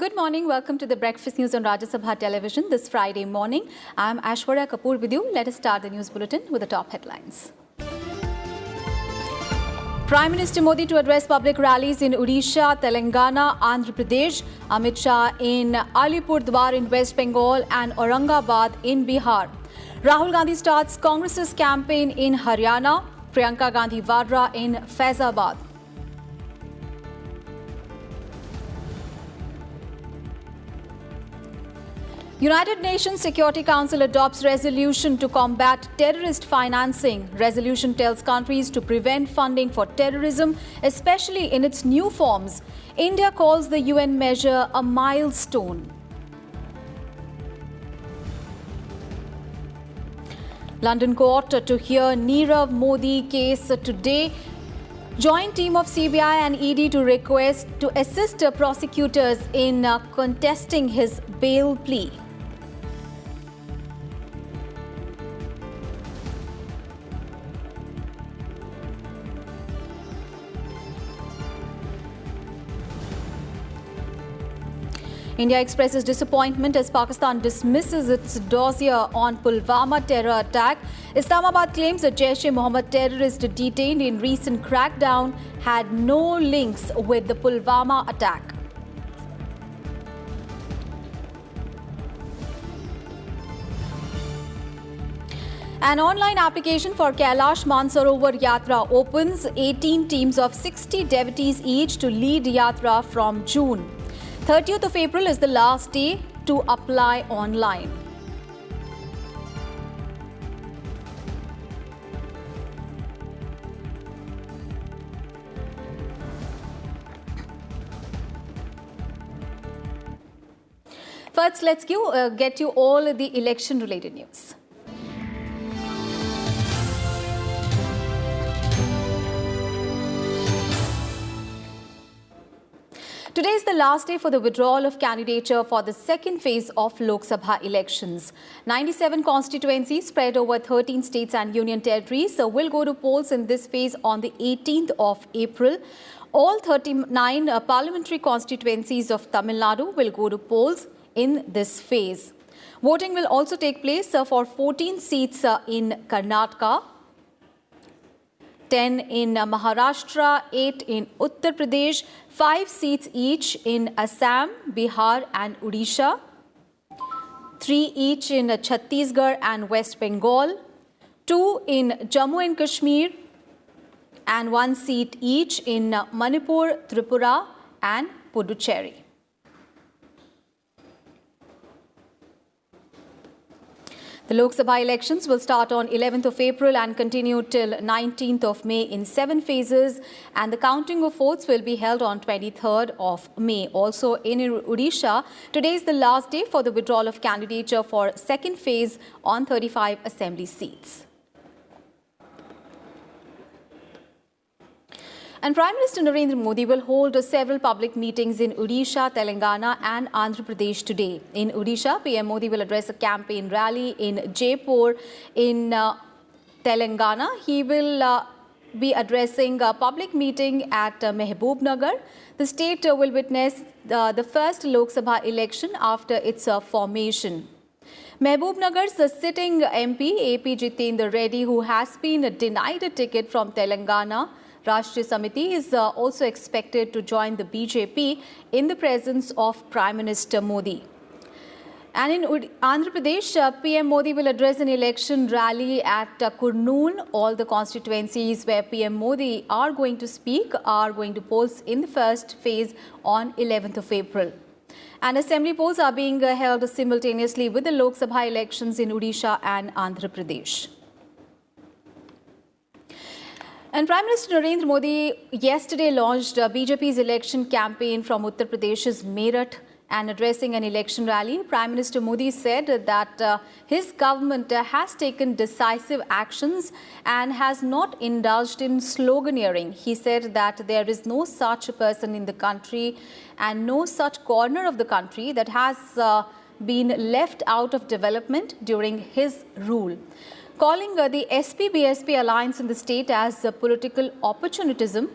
Good morning. Welcome to the Breakfast News on Rajya Sabha television this Friday morning. I'm Aishwarya Kapoor with you. Let us start the news bulletin with the top headlines. Prime Minister Modi to address public rallies in Odisha, Telangana, Andhra Pradesh. Amit Shah in Alipurdwar in West Bengal and Aurangabad in Bihar. Rahul Gandhi starts Congress's campaign in Haryana. Priyanka Gandhi Vadra in Faizabad. United Nations Security Council adopts resolution to combat terrorist financing. Resolution tells countries to prevent funding for terrorism, especially in its new forms. India calls the UN measure a milestone. London court to hear Nirav Modi case today. Joint team of CBI and ED to request to assist prosecutors in contesting his bail plea. India expresses disappointment as Pakistan dismisses its dossier on Pulwama terror attack. Islamabad claims a Jaish-e-Mohammed terrorist detained in recent crackdown had no links with the Pulwama attack. An online application for Kailash Mansarovar Yatra opens. 18 teams of 60 devotees each to lead Yatra from June. 30th of April is the last day to apply online. First, let's get you all the election-related news. Today is the last day for the withdrawal of candidature for the second phase of Lok Sabha elections. 97 constituencies spread over 13 states and union territories will go to polls in this phase on the 18th of April. All 39 parliamentary constituencies of Tamil Nadu will go to polls in this phase. Voting will also take place for 14 seats in Karnataka, 10 in Maharashtra, 8 in Uttar Pradesh, 5 seats each in Assam, Bihar and Odisha, 3 each in Chhattisgarh and West Bengal, 2 in Jammu and Kashmir, and 1 seat each in Manipur, Tripura and Puducherry. The Lok Sabha elections will start on 11th of April and continue till 19th of May in 7 phases, and the counting of votes will be held on 23rd of May. Also in Odisha, today is the last day for the withdrawal of candidature for second phase on 35 assembly seats. And Prime Minister Nirav Modi will hold several public meetings in Odisha, Telangana and Andhra Pradesh today. In Odisha, PM Modi will address a campaign rally in Jaipur. In Telangana, he will be addressing a public meeting at Mehboob-Nagar. The state will witness the first Lok Sabha election after its formation. Mehboob-Nagar's sitting MP, AP Jitendra Reddy, who has been denied a ticket from Telangana Rashtriya Samiti, is also expected to join the BJP in the presence of Prime Minister Modi. And in Andhra Pradesh, PM Modi will address an election rally at Kurnool. All the constituencies where PM Modi are going to speak are going to polls in the first phase on 11th of April. And assembly polls are being held simultaneously with the Lok Sabha elections in Odisha and Andhra Pradesh. And Prime Minister Nirav Modi yesterday launched BJP's election campaign from Uttar Pradesh's Meerut, and addressing an election rally. Prime Minister Modi said that his government has taken decisive actions and has not indulged in sloganeering. He said that there is no such person in the country and no such corner of the country that has been left out of development during his rule. Calling the SP-BSP alliance in the state as political opportunism,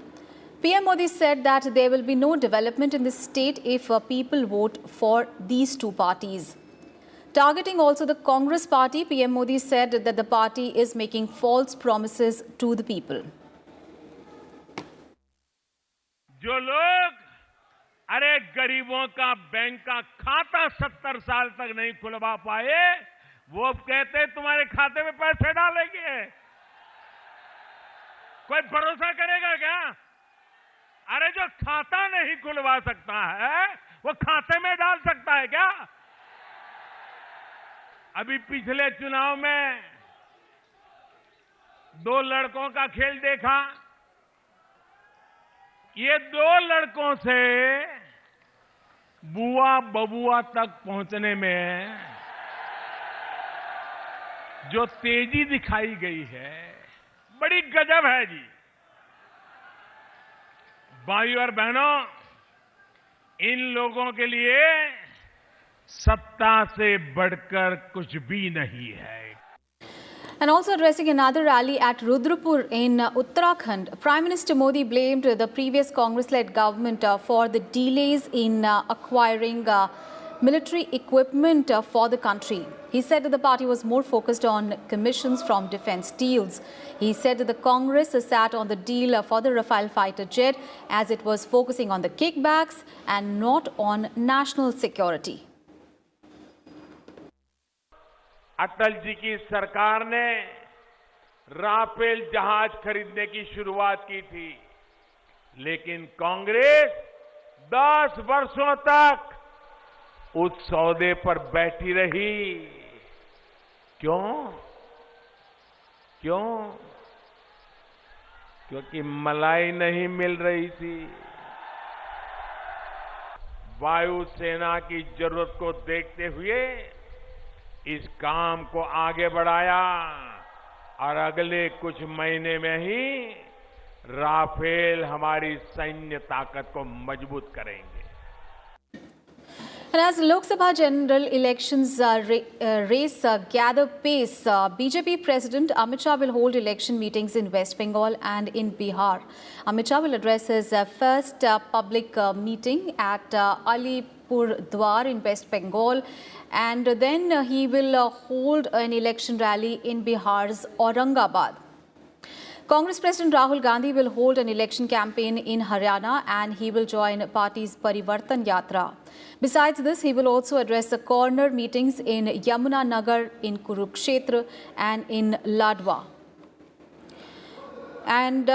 PM Modi said that there will be no development in the state if people vote for these two parties. Targeting also the Congress party, PM Modi said that the party is making false promises to the people. जो लोग अरे गरीबों का bank का खाता 70 साल तक नहीं खुलवा पाए, वो कहते तुम्हारे खाते में पैसे डालेंगे। कोई भरोसा करेगा क्या? अरे जो खाता नहीं खुलवा सकता है, वो खाते में डाल सकता है क्या? अभी पिछले चुनाव में 2 लड़कों का खेल देखा। ये 2 लड़कों से बुआ बबुआ तक पहुंचने में जो तेजी दिखाई गई है, बड़ी गजब है जी। भाइयों और बहनों, इन लोगों के लिए सत्ता से बढ़कर कुछ भी नहीं है। And also addressing another rally at Rudrapur in Uttarakhand, Prime Minister Modi blamed the previous Congress-led government for the delays in acquiring military equipment for the country. He said that the party was more focused on commissions from defense deals. He said that the Congress sat on the deal for the Rafale fighter jet as it was focusing on the kickbacks and not on national security. Atal ji की सरकार ने Rafale जहाज खरीदने की शुरुआत की थी, लेकिन कांग्रेस 10 वर्षों तक उस सौदे पर बैठी रही। क्यों? क्योंकि मलाई नहीं मिल रही थी। वायुसेना की जरूरत को देखते हुए इस काम को आगे बढ़ाया और अगले कुछ महीने में ही राफेल हमारी सैन्य ताकत को मजबूत करेंगे। And as Lok Sabha general elections race gather pace, BJP President Amit Shah will hold election meetings in West Bengal and in Bihar. Amit Shah will address his first public meeting at Alipurdwar in West Bengal, and then he will hold an election rally in Bihar's Aurangabad. Congress President Rahul Gandhi will hold an election campaign in Haryana and he will join party's Parivartan Yatra. Besides this, he will also address the corner meetings in Yamuna Nagar, in Kurukshetra and in Ladwa. And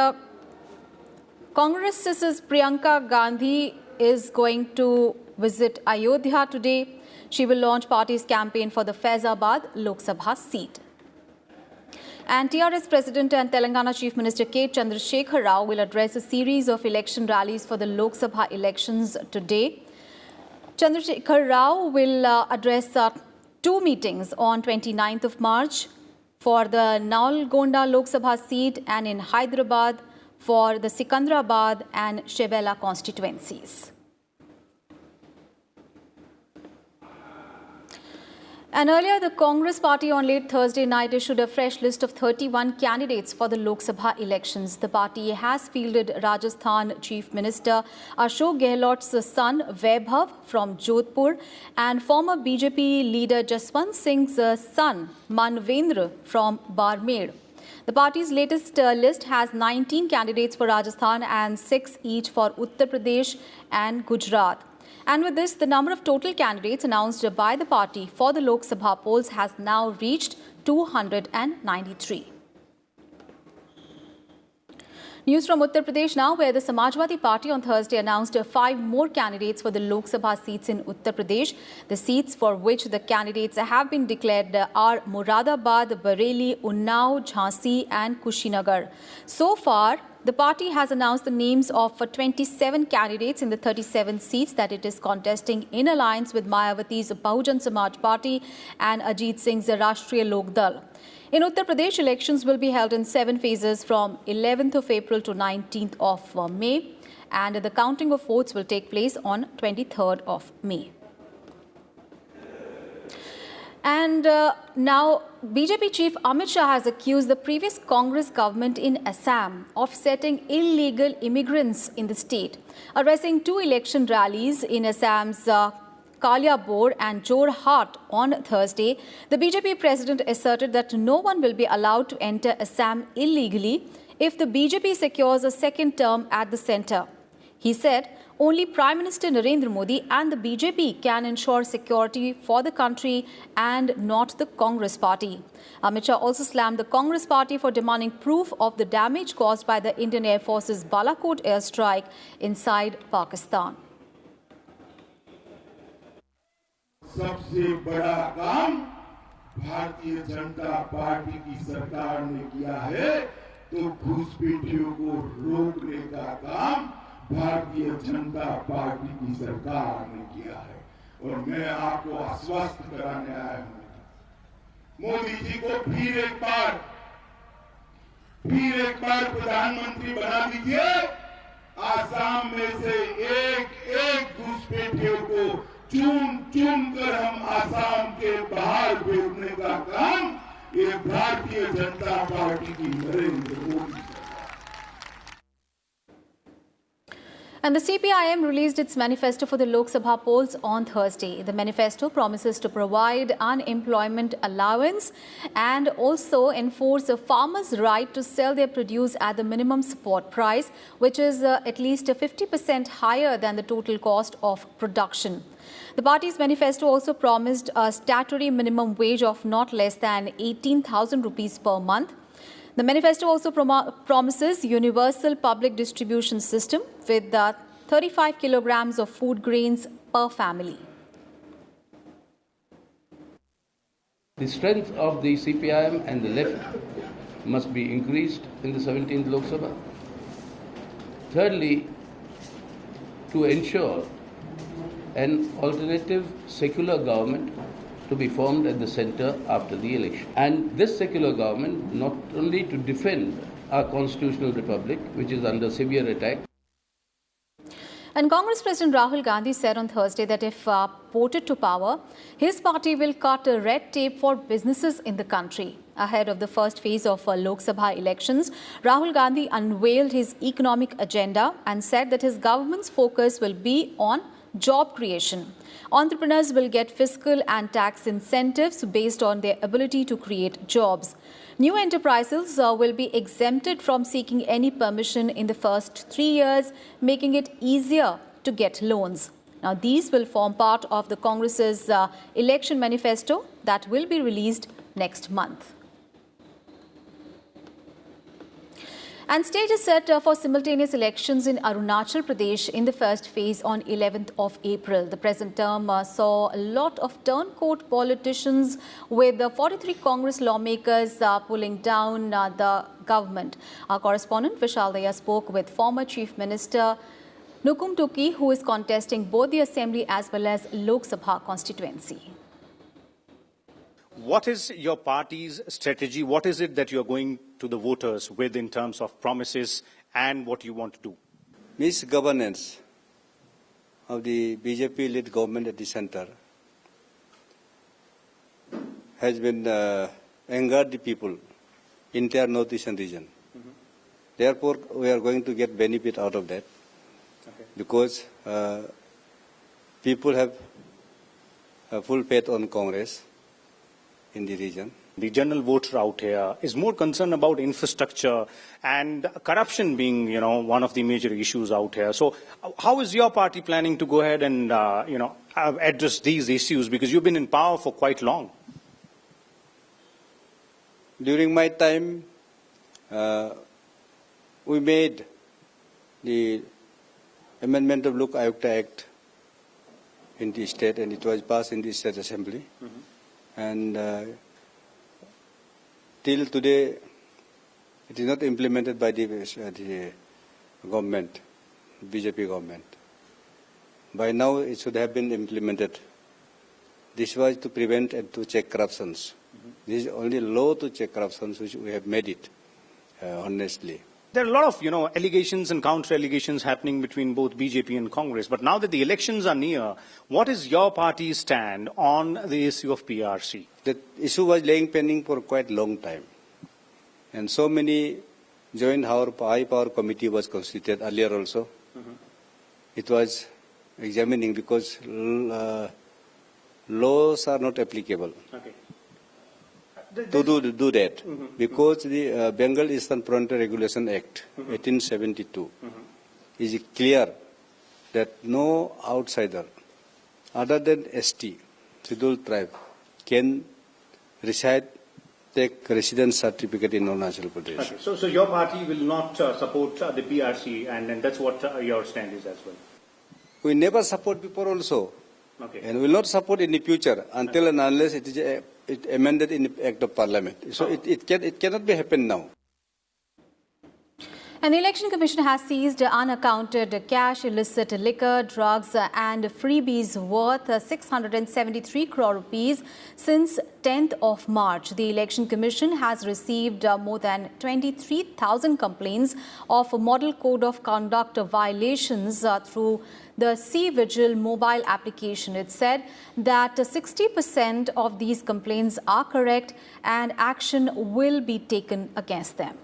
Congress's Priyanka Gandhi is going to visit Ayodhya today. She will launch party's campaign for the Faizabad Lok Sabha seat. And TRS President and Telangana Chief Minister K. Chandrasekhar Rao will address a series of election rallies for the Lok Sabha elections today. Chandrasekhar Rao will address 2 meetings on 29th of March for the Nalgonda Lok Sabha seat and in Hyderabad for the Sikandrabad and Chevela constituencies. And earlier, the Congress party on late Thursday night issued a fresh list of 31 candidates for the Lok Sabha elections. The party has fielded Rajasthan Chief Minister Ashok Gehlot's son Vaibhav from Jodhpur and former BJP leader Jaswant Singh's son Manvendra from Barmer. The party's latest list has 19 candidates for Rajasthan and 6 each for Uttar Pradesh and Gujarat. And with this, the number of total candidates announced by the party for the Lok Sabha polls has now reached 293. News from Uttar Pradesh now, where the Samajwadi Party on Thursday announced 5 more candidates for the Lok Sabha seats in Uttar Pradesh. The seats for which the candidates have been declared are Moradabad, Bareilly, Unnao, Jhansi and Kushinagar. So far, the party has announced the names of 27 candidates in the 37 seats that it is contesting in alliance with Mayawati's Bahujan Samaj Party and Ajit Singh's Rashtriya Lok Dal. In Uttar Pradesh, elections will be held in 7 phases from 11th of April to 19th of May, and the counting of votes will take place on 23rd of May. And now BJP chief Amit Shah has accused the previous Congress government in Assam of setting illegal immigrants in the state. Addressing two election rallies in Assam's Kaliabor and Jorhat on Thursday, the BJP president asserted that no one will be allowed to enter Assam illegally if the BJP secures a second term at the centre. He said only Prime Minister Nirav Modi and the BJP can ensure security for the country and not the Congress party. Amit Shah also slammed the Congress party for demanding proof of the damage caused by the Indian Air Force's Balakot airstrike inside Pakistan. सबसे बड़ा काम Bharatiya Janata party की सरकार ने किया है तो घुसपैठियों को रोकने का काम भारतीय जनता पार्टी की सरकार ने किया है और मैं आपको आश्वस्त कराने आया हूं मोदी जी को फिर एक बार प्रधानमंत्री बना दीजिए आसाम में से एक घुसपैठियों को चुन कर हम आसाम के बाहर भेजने का काम ये भारतीय जनता पार्टी की Narendra Modi. And the CPIM released its manifesto for the Lok Sabha polls on Thursday. The manifesto promises to provide unemployment allowance and also enforce a farmer's right to sell their produce at the minimum support price, which is at least 50% higher than the total cost of production. The party's manifesto also promised a statutory minimum wage of not less than 18,000 rupees per month. The manifesto also promises universal public distribution system with 35 kilograms of food grains per family. The strength of the CPIM and the left must be increased in the 17th Lok Sabha. Thirdly, to ensure an alternative secular government to be formed at the centre after the election. And this secular government not only to defend our constitutional republic, which is under severe attack. And Congress President Rahul Gandhi said on Thursday that if voted to power, his party will cut red tape for businesses in the country. Ahead of the first phase of Lok Sabha elections, Rahul Gandhi unveiled his economic agenda and said that his government's focus will be on job creation. Entrepreneurs will get fiscal and tax incentives based on their ability to create jobs. New enterprises will be exempted from seeking any permission in the first 3 years, making it easier to get loans. Now, these will form part of the Congress's election manifesto that will be released next month. And stage is set for simultaneous elections in Arunachal Pradesh in the first phase on 11th of April. The present term saw a lot of turncoat politicians with 43 Congress lawmakers pulling down the government. Our correspondent Vishal Daya spoke with former Chief Minister Nukum Tuki, who is contesting both the Assembly as well as Lok Sabha constituency. What is your party's strategy? What is it that you're going to the voters with in terms of promises and what you want to do? Misgovernance of the BJP-led government at the centre has been angered the people, entire northeastern region. Therefore, we are going to get benefit out of that because people have full faith on Congress in the region. The general voter out here is more concerned about infrastructure and corruption being, one of the major issues out here. So how is your party planning to go ahead and, address these issues? Because you've been in power for quite long. During my time, we made the amendment of Lok Ayukta Act in the state and it was passed in the state assembly. And till today, it is not implemented by the government, BJP government. By now, it should have been implemented. This was to prevent and to check corruptions. This is only law to check corruptions, which we have made it, honestly. There are a lot of, allegations and counter-allegations happening between both BJP and Congress. But now that the elections are near, what is your party's stand on the issue of PRC? The issue was laying pending for quite a long time. And so many joint high power committee was constituted earlier also. It was examining because laws are not applicable to do that. Because the Bengal Eastern Frontier Regulation Act 1872 is clear that no outsider other than ST, scheduled tribe, can take residence certificate in Arunachal Pradesh. Okay. So your party will not support the PRC, and that's what your stand is as well. We never support before also, and will not support in the future until and unless it is amended in the Act of Parliament. So it cannot be happen now. And the Election Commission has seized unaccounted cash, illicit liquor, drugs and freebies worth 673 crore rupees since 10th of March. The Election Commission has received more than 23,000 complaints of Model Code of Conduct violations through the C-Vigil mobile application. It said that 60% of these complaints are correct and action will be taken against them.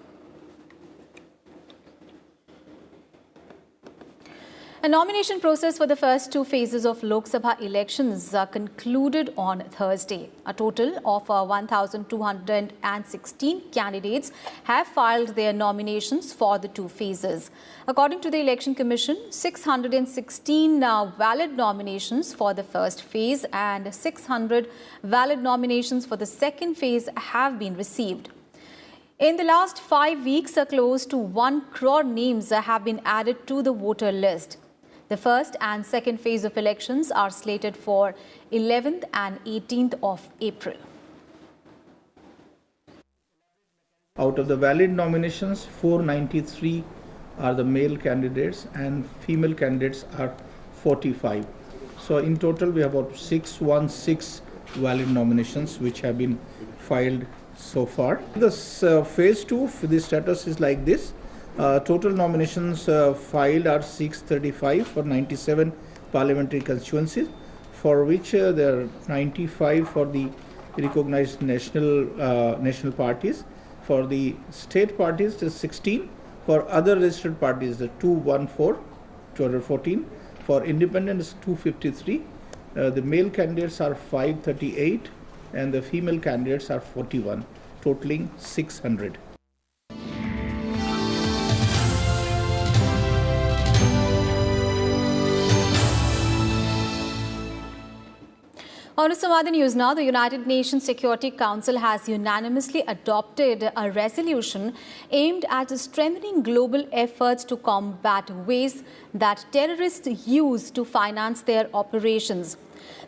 A nomination process for the first two phases of Lok Sabha elections concluded on Thursday. A total of 1,216 candidates have filed their nominations for the two phases. According to the Election Commission, 616 valid nominations for the first phase and 600 valid nominations for the second phase have been received. In the last 5 weeks, close to 1 crore names have been added to the voter list. The first and second phase of elections are slated for 11th and 18th of April. Out of the valid nominations, 493 are the male candidates and female candidates are 45. So in total, we have about 616 valid nominations which have been filed so far. This phase 2, the status is like this. Total nominations filed are 635 for 97 parliamentary constituencies, for which there are 95 for the recognized national parties. For the state parties, there's 16. For other registered parties, the 214. For independents, 253. The male candidates are 538 and the female candidates are 41, totaling 600. On to some other news now. The United Nations Security Council has unanimously adopted a resolution aimed at strengthening global efforts to combat ways that terrorists use to finance their operations.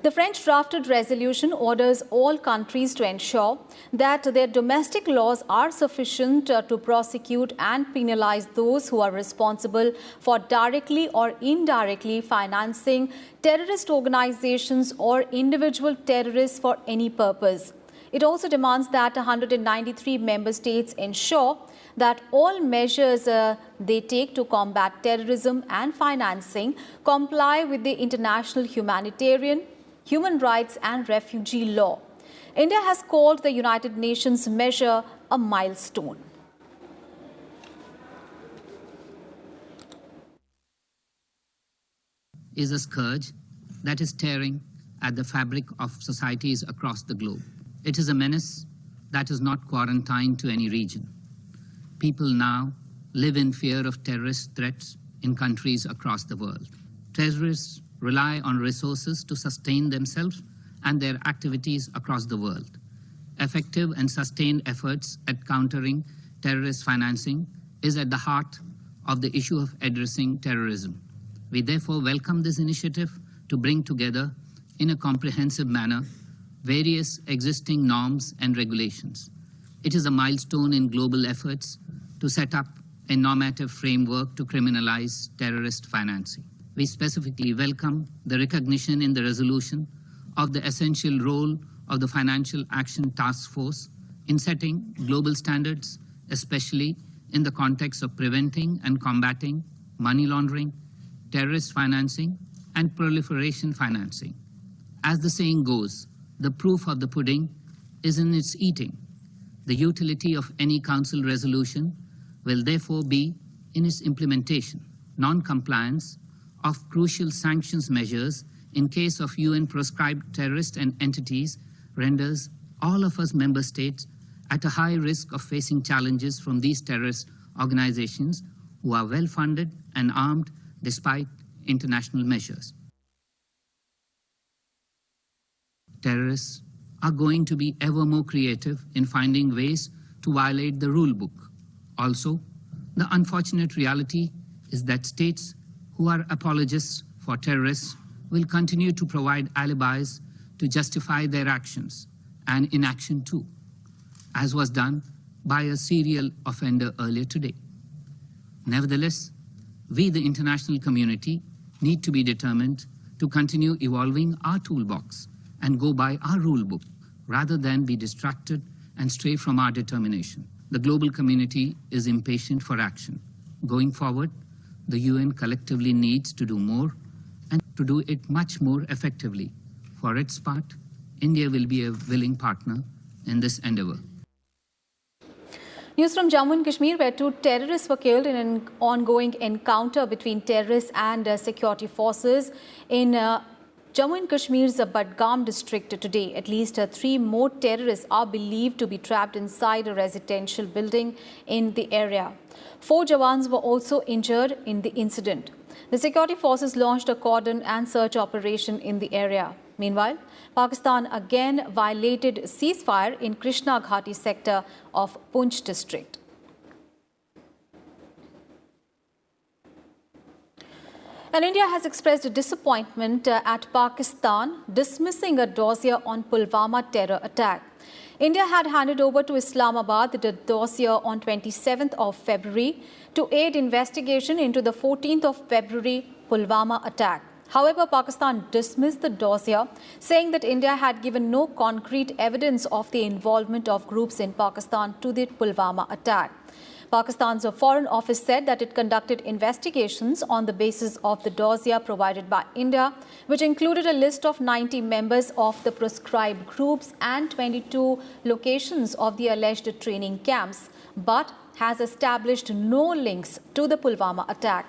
The French drafted resolution orders all countries to ensure that their domestic laws are sufficient to prosecute and penalize those who are responsible for directly or indirectly financing terrorist organizations or individual terrorists for any purpose. It also demands that 193 member states ensure that all measures they take to combat terrorism and financing comply with the international humanitarian, human rights and refugee law. India has called the United Nations measure a milestone. Is a scourge that is tearing at the fabric of societies across the globe. It is a menace that is not quarantined to any region. People now live in fear of terrorist threats in countries across the world. Terrorists rely on resources to sustain themselves and their activities across the world. Effective and sustained efforts at countering terrorist financing is at the heart of the issue of addressing terrorism. We therefore welcome this initiative to bring together in a comprehensive manner various existing norms and regulations. It is a milestone in global efforts to set up a normative framework to criminalize terrorist financing. We specifically welcome the recognition in the resolution of the essential role of the Financial Action Task Force in setting global standards, especially in the context of preventing and combating money laundering, terrorist financing, and proliferation financing. As the saying goes, the proof of the pudding is in its eating. The utility of any council resolution will therefore be in its implementation. Non-compliance of crucial sanctions measures in case of UN-proscribed terrorists and entities renders all of us member states at a high risk of facing challenges from these terrorist organizations who are well-funded and armed despite international measures. Terrorists are going to be ever more creative in finding ways to violate the rule book. Also, the unfortunate reality is that states who are apologists for terrorists will continue to provide alibis to justify their actions and inaction too, as was done by a serial offender earlier today. Nevertheless, we, the international community, need to be determined to continue evolving our toolbox and go by our rule book, rather than be distracted and stray from our determination. The global community is impatient for action. Going forward, the UN collectively needs to do more and to do it much more effectively. For its part, India will be a willing partner in this endeavor. News from Jammu and Kashmir, where 2 terrorists were killed in an ongoing encounter between terrorists and security forces in Jammu and Kashmir's Budgam district today. At least 3 more terrorists are believed to be trapped inside a residential building in the area. 4 Jawans were also injured in the incident. The security forces launched a cordon and search operation in the area. Meanwhile, Pakistan again violated ceasefire in Krishna Ghati sector of Poonch district. And India has expressed disappointment at Pakistan dismissing a dossier on Pulwama terror attack. India had handed over to Islamabad the dossier on 27th of February to aid investigation into the 14th of February Pulwama attack. However, Pakistan dismissed the dossier, saying that India had given no concrete evidence of the involvement of groups in Pakistan to the Pulwama attack. Pakistan's Foreign Office said that it conducted investigations on the basis of the dossier provided by India, which included a list of 90 members of the proscribed groups and 22 locations of the alleged training camps, but has established no links to the Pulwama attack.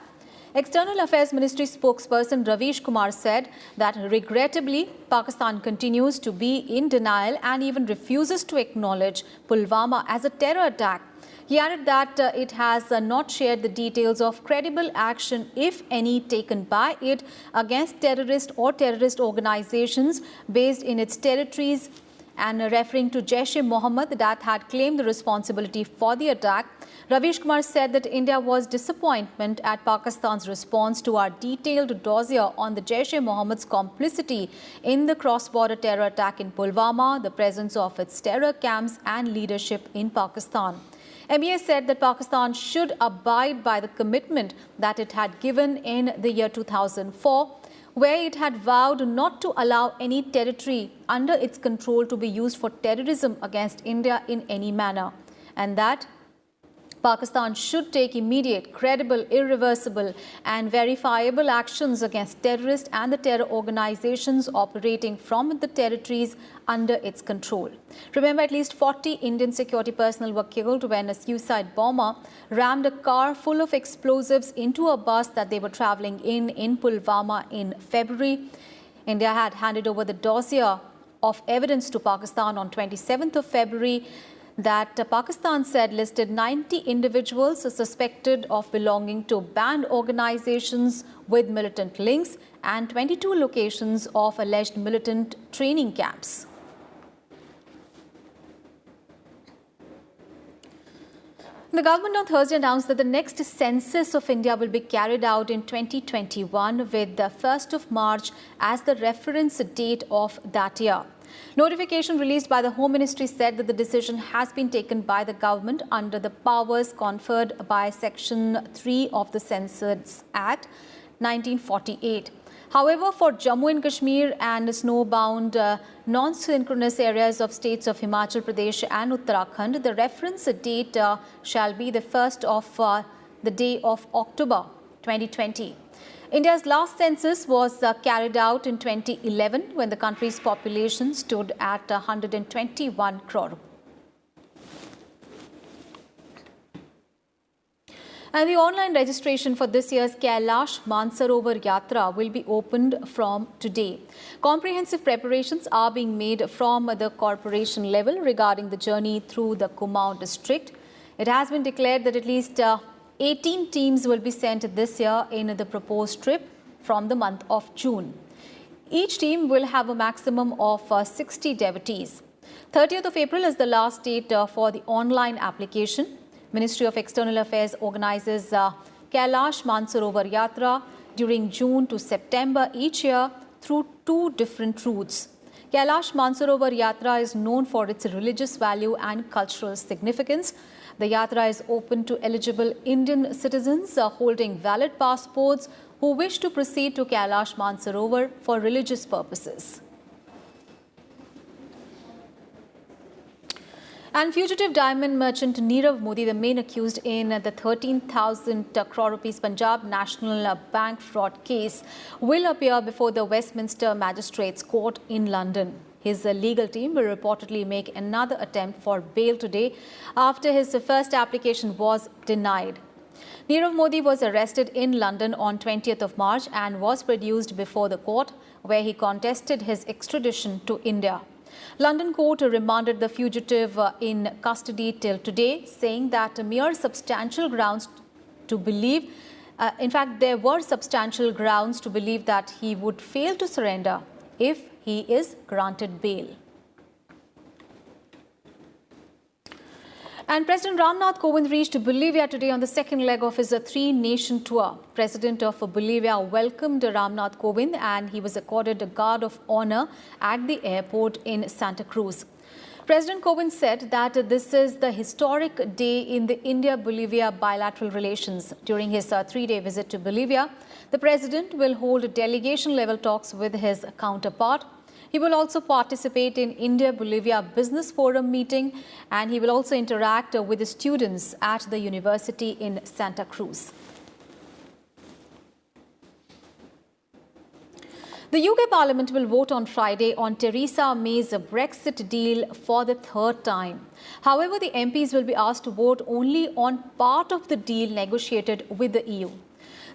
External Affairs Ministry spokesperson Ravish Kumar said that regrettably, Pakistan continues to be in denial and even refuses to acknowledge Pulwama as a terror attack. He added that it has not shared the details of credible action, if any, taken by it against terrorist or terrorist organizations based in its territories, and referring to Jaish-e-Mohammed that had claimed the responsibility for the attack. Ravish Kumar said that India was disappointed at Pakistan's response to our detailed dossier on the Jaish-e-Mohammed's complicity in the cross-border terror attack in Pulwama, the presence of its terror camps and leadership in Pakistan. MEA said that Pakistan should abide by the commitment that it had given in the year 2004, where it had vowed not to allow any territory under its control to be used for terrorism against India in any manner, and that Pakistan should take immediate, credible, irreversible and verifiable actions against terrorists and the terror organizations operating from the territories under its control. Remember, at least 40 Indian security personnel were killed when a suicide bomber rammed a car full of explosives into a bus that they were traveling in Pulwama in February. India had handed over the dossier of evidence to Pakistan on 27th of February that Pakistan said listed 90 individuals suspected of belonging to banned organizations with militant links and 22 locations of alleged militant training camps. The government on Thursday announced that the next census of India will be carried out in 2021 with the 1st of March as the reference date of that year. Notification released by the Home Ministry said that the decision has been taken by the government under the powers conferred by Section 3 of the Census Act 1948. However, for Jammu and Kashmir and snowbound non-synchronous areas of states of Himachal Pradesh and Uttarakhand, the reference date shall be the 1st of the day of October 2020. India's last census was carried out in 2011 when the country's population stood at 121 crore. And the online registration for this year's Kailash Mansarovar Yatra will be opened from today. Comprehensive preparations are being made from the corporation level regarding the journey through the Kumaon district. It has been declared that at least 18 teams will be sent this year in the proposed trip from the month of June. Each team will have a maximum of 60 devotees. 30th of April is the last date for the online application. Ministry of External Affairs organizes Kailash Mansarovar Yatra during June to September each year through 2 different routes. Kailash Mansarovar Yatra is known for its religious value and cultural significance. The Yatra is open to eligible Indian citizens holding valid passports who wish to proceed to Kailash Mansarovar for religious purposes. And fugitive diamond merchant Nirav Modi, the main accused in the 13,000 crore rupees Punjab National Bank fraud case, will appear before the Westminster magistrates court in London. His legal team will reportedly make another attempt for bail today after his first application was denied. Nirav Modi was arrested in London on 20th of March and was produced before the court, where he contested his extradition to India. London court remanded the fugitive in custody till today, saying that mere substantial grounds to believe, there were substantial grounds to believe that he would fail to surrender if he is granted bail. And President Nath reached Bolivia today on the second leg of his 3-nation tour. President of Bolivia welcomed Nath Kovind and he was accorded a guard of honor at the airport in Santa Cruz. President Kovind said that this is the historic day in the India-Bolivia bilateral relations. During his 3-day visit to Bolivia, the president will hold delegation-level talks with his counterpart. He will also participate in India-Bolivia Business Forum meeting, and he will also interact with the students at the university in Santa Cruz. The UK Parliament will vote on Friday on Theresa May's Brexit deal for the 3rd time. However, the MPs will be asked to vote only on part of the deal negotiated with the EU.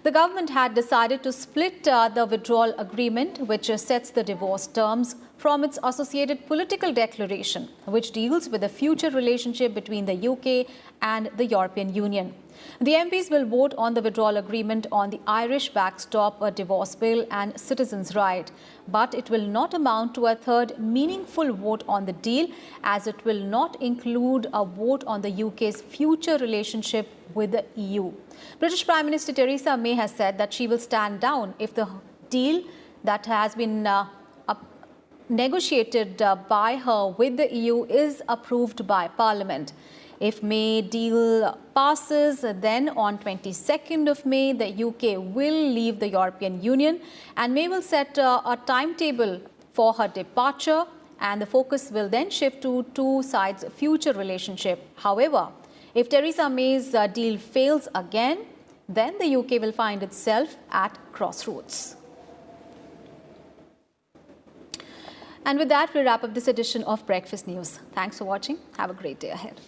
The government had decided to split the withdrawal agreement, which sets the divorce terms, from its associated political declaration, which deals with the future relationship between the UK and the European Union. The MPs will vote on the withdrawal agreement on the Irish backstop, a divorce bill and citizens' right. But it will not amount to a third meaningful vote on the deal, as it will not include a vote on the UK's future relationship with the EU. British Prime Minister Theresa May has said that she will stand down if the deal that has been negotiated by her with the EU is approved by Parliament. If May deal passes, then on 22nd of May, the UK will leave the European Union, and May will set a timetable for her departure, and the focus will then shift to two sides' future relationship. However, if Theresa May's deal fails again, then the UK will find itself at crossroads. And with that, we wrap up this edition of Breakfast News. Thanks for watching. Have a great day ahead.